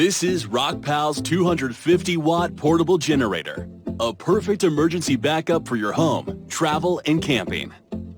This is Rockpals 250-watt portable generator, a perfect emergency backup for your home, travel, and camping.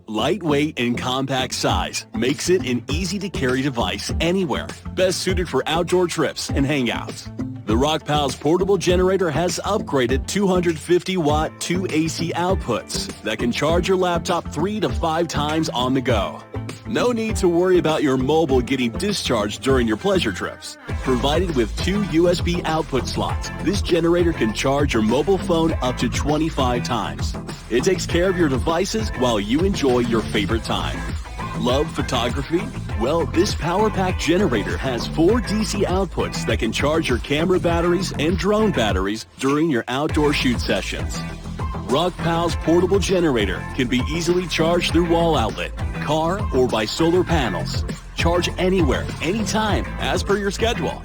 Lightweight and compact size makes it an easy-to-carry device anywhere, best suited for outdoor trips and hangouts. The Rockpals portable generator has upgraded 250-watt 2 AC outputs that can charge your laptop 3 to 5 times on the go. No need to worry about your mobile getting discharged during your pleasure trips. Provided with 2 USB output slots, this generator can charge your mobile phone up to 25 times. It takes care of your devices while you enjoy your favorite time. Love photography? Well, this power-packed generator has 4 DC outputs that can charge your camera batteries and drone batteries during your outdoor shoot sessions. Rockpals portable generator can be easily charged through wall outlet, car, or by solar panels. Charge anywhere, anytime, as per your schedule.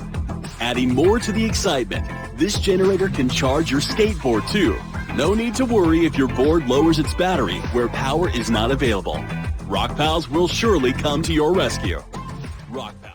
Adding more to the excitement, this generator can charge your skateboard too. No need to worry if your board lowers its battery where power is not available. Rockpals will surely come to your rescue. Rockpals.